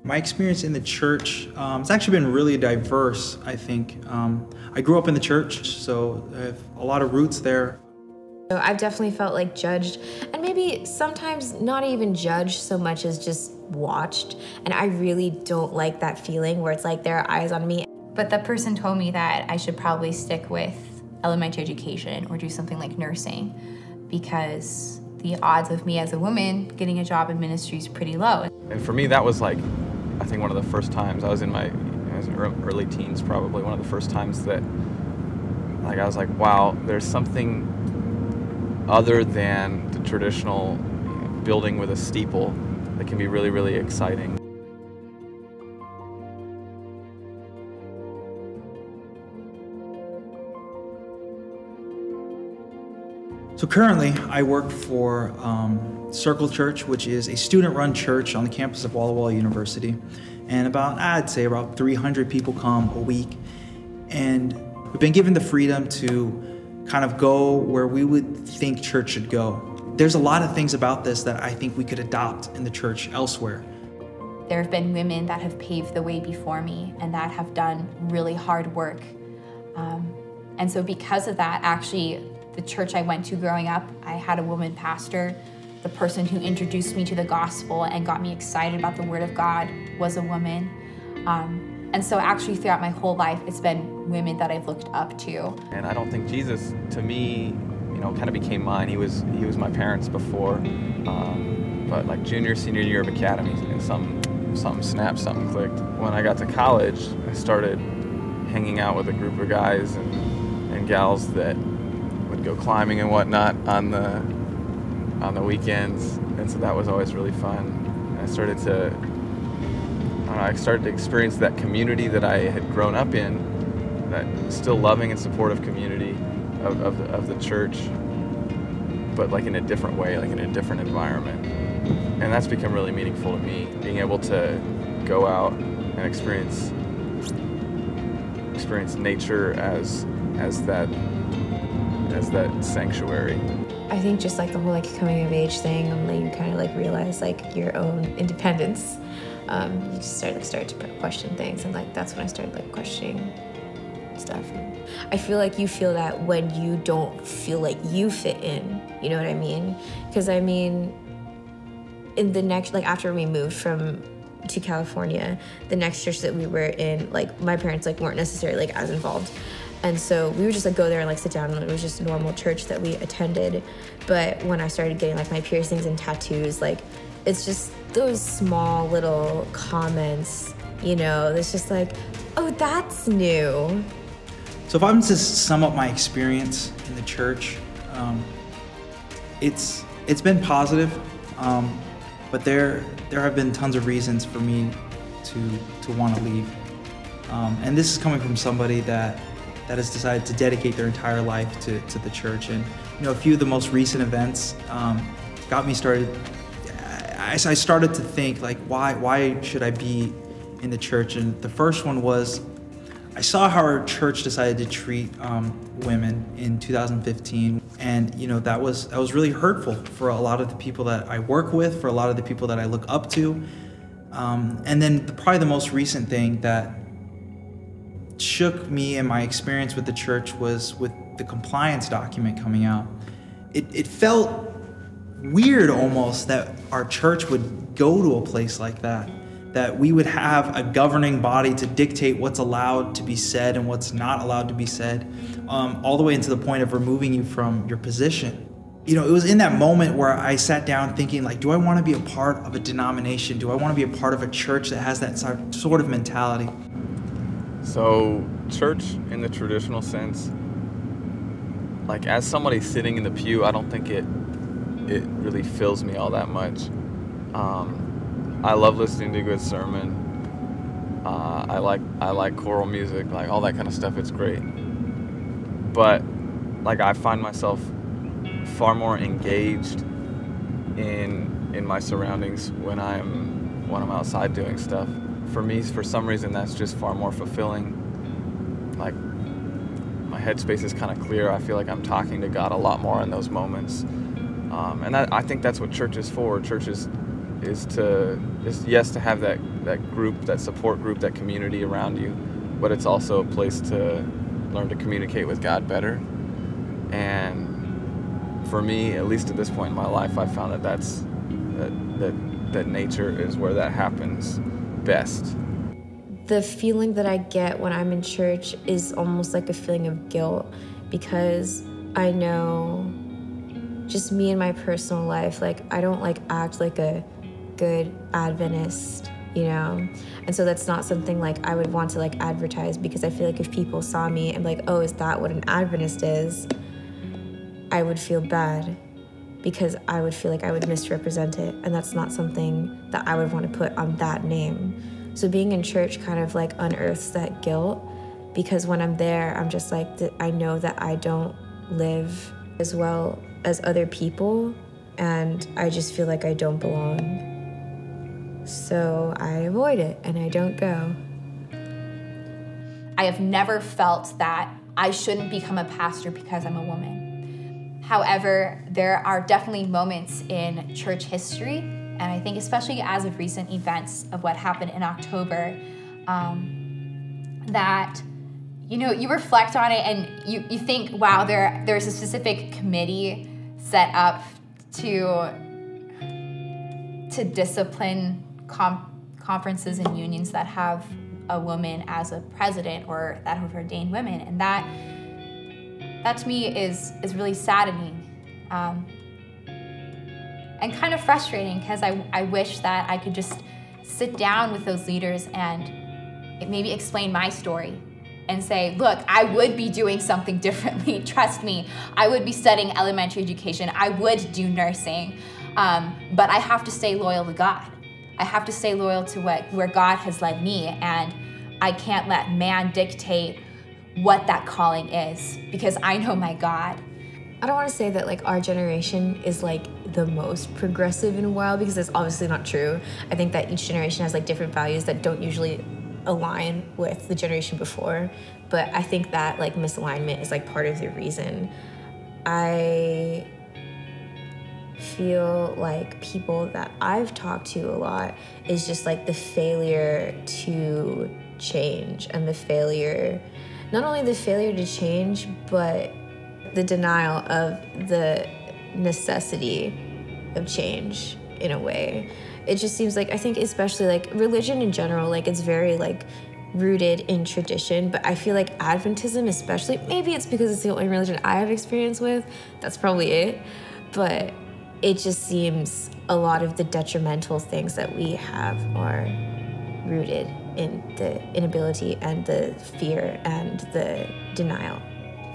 My experience in the church, it's actually been really diverse, I think. I grew up in the church, so I have a lot of roots there. So I've definitely felt like judged, and maybe sometimes not even judged so much as just watched. And I really don't like that feeling where it's like there are eyes on me. But the person told me that I should probably stick with elementary education or do something like nursing, because the odds of me as a woman getting a job in ministry is pretty low. And for me, that was like, I think one of the first times I was in early teens, probably one of the first times that I was like, wow, there's something other than the traditional building with a steeple that can be really, really exciting. So currently, I work for Circle Church, which is a student-run church on the campus of Walla Walla University. And I'd say about 300 people come a week. And we've been given the freedom to kind of go where we would think church should go. There's a lot of things about this that I think we could adopt in the church elsewhere. There have been women that have paved the way before me and that have done really hard work. And so because of that, actually, the church I went to growing up, I had a woman pastor. The person who introduced me to the gospel and got me excited about the Word of God was a woman. And so actually throughout my whole life, it's been women that I've looked up to. And I don't think Jesus, to me, kind of became mine. He was my parents before, but like junior, senior year of academy, and something snapped, something clicked. When I got to college, I started hanging out with a group of guys and gals that would go climbing and whatnot on the weekends, and so that was always really fun. I started to experience that community that I had grown up in, that still loving and supportive community of the church, but like in a different way, like in a different environment. And that's become really meaningful to me, being able to go out and experience nature as that sanctuary. I think just like the whole coming of age thing, you kind of realize your own independence. You just start to question things, and that's when I started questioning stuff. I feel like you feel that when you don't feel like you fit in, you know what I mean? Because in the next, after we moved to California, the next church that we were in, my parents weren't necessarily as involved. And so we would just go there and sit down, and it was just a normal church that we attended. But when I started getting my piercings and tattoos, it's just those small little comments, it's just oh, that's new. So if I'm to sum up my experience in the church, it's been positive, but there have been tons of reasons for me to want to leave. And this is coming from somebody that has decided to dedicate their entire life to the church. And a few of the most recent events got me started. I started to think why should I be in the church? And the first one was, I saw how our church decided to treat women in 2015, and that was really hurtful for a lot of the people that I work with, for a lot of the people that I look up to. And then probably the most recent thing that shook me in my experience with the church was with the compliance document coming out. It felt weird almost that our church would go to a place like that we would have a governing body to dictate what's allowed to be said and what's not allowed to be said, all the way into the point of removing you from your position. It was in that moment where I sat down thinking, do I want to be a part of a denomination? Do I want to be a part of a church that has that sort of mentality? So church in the traditional sense, as somebody sitting in the pew, I don't think it really fills me all that much. I love listening to a good sermon. I like choral music, all that kind of stuff. It's great. But I find myself far more engaged in my surroundings when I'm outside doing stuff. For me, for some reason, that's just far more fulfilling. My headspace is kind of clear. I feel like I'm talking to God a lot more in those moments. And I think that's what church is for. Church is to have that group, that support group, that community around you, but it's also a place to learn to communicate with God better. And for me, at least at this point in my life, I found that nature is where that happens best. The feeling that I get when I'm in church is almost like a feeling of guilt, because I know just me in my personal life, like I don't like act like a good Adventist, you know? And so that's not something like I would want to like advertise, because I feel like if people saw me and like, oh, is that what an Adventist is? I would feel bad, because I would feel like I would misrepresent it, and that's not something that I would want to put on that name. So being in church kind of like unearths that guilt, because when I'm there, I'm just like, I know that I don't live as well as other people, and I just feel like I don't belong. So I avoid it and I don't go. I have never felt that I shouldn't become a pastor because I'm a woman. However, there are definitely moments in church history, and I think especially as of recent events of what happened in October, that, you know, you reflect on it and you think, wow, there's a specific committee set up to discipline conferences and unions that have a woman as a president or that have ordained women, and that to me is really saddening and kind of frustrating, because I wish that I could just sit down with those leaders and maybe explain my story and say, look, I would be doing something differently. Trust me, I would be studying elementary education. I would do nursing, but I have to stay loyal to God. I have to stay loyal to where God has led me, and I can't let man dictate what that calling is, because I know my God. I don't want to say that like our generation is like the most progressive in a while, because that's obviously not true. I think that each generation has like different values that don't usually align with the generation before, but I think that like misalignment is like part of the reason. I feel like people that I've talked to a lot is just like the failure to change, and the failure, not only the failure to change, but the denial of the necessity of change in a way. It just seems like, I think especially like religion in general, like it's very like rooted in tradition, but I feel like Adventism especially, maybe it's because it's the only religion I have experience with, that's probably it, but it just seems a lot of the detrimental things that we have are rooted in the inability and the fear and the denial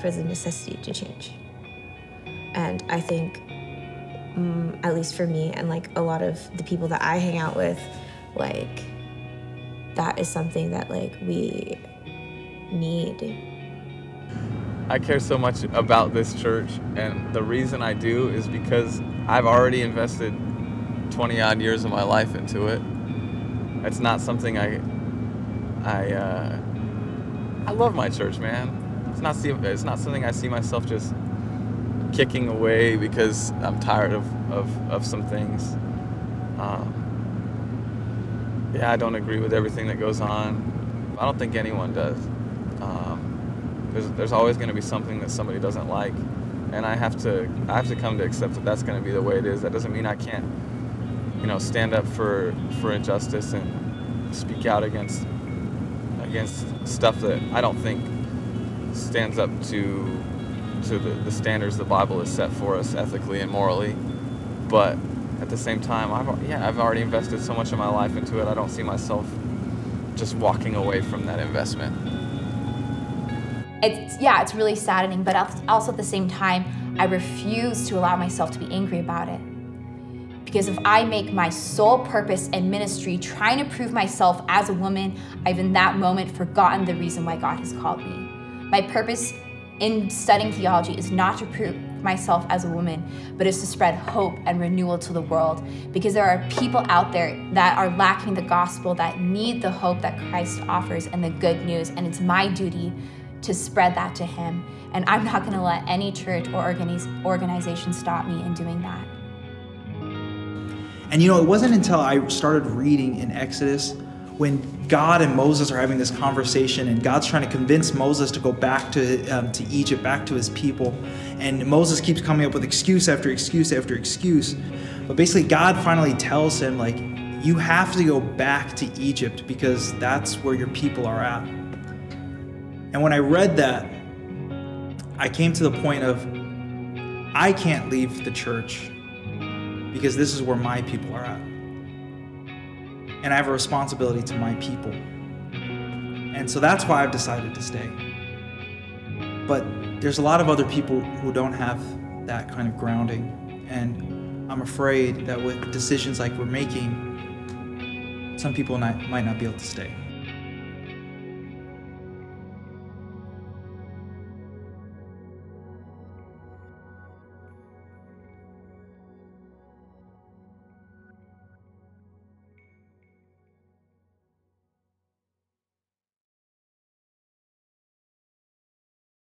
for the necessity to change. And I think, at least for me and like a lot of the people that I hang out with, like that is something that like we need. I care so much about this church, and the reason I do is because I've already invested 20 odd years of my life into it. It's not something I love my church, man. It's not something I see myself just kicking away because I'm tired of some things. Yeah, I don't agree with everything that goes on. I don't think anyone does. There's always going to be something that somebody doesn't like, and I have to come to accept that that's going to be the way it is. That doesn't mean I can't, stand up for injustice and speak out against stuff that I don't think stands up to the standards the Bible has set for us ethically and morally. But at the same time, I've already invested so much of my life into it. I don't see myself just walking away from that investment. It's really saddening, but also at the same time, I refuse to allow myself to be angry about it. Because if I make my sole purpose and ministry trying to prove myself as a woman, I've in that moment forgotten the reason why God has called me. My purpose in studying theology is not to prove myself as a woman, but is to spread hope and renewal to the world. Because there are people out there that are lacking the gospel, that need the hope that Christ offers and the good news, and it's my duty to spread that to him. And I'm not going to let any church or organization stop me in doing that. And it wasn't until I started reading in Exodus when God and Moses are having this conversation, and God's trying to convince Moses to go back to Egypt, back to his people. And Moses keeps coming up with excuse after excuse after excuse. But basically God finally tells him, like, you have to go back to Egypt because that's where your people are at. And when I read that, I came to the point of, I can't leave the church because this is where my people are at. And I have a responsibility to my people. And so that's why I've decided to stay. But there's a lot of other people who don't have that kind of grounding. And I'm afraid that with decisions like we're making, some people might not be able to stay.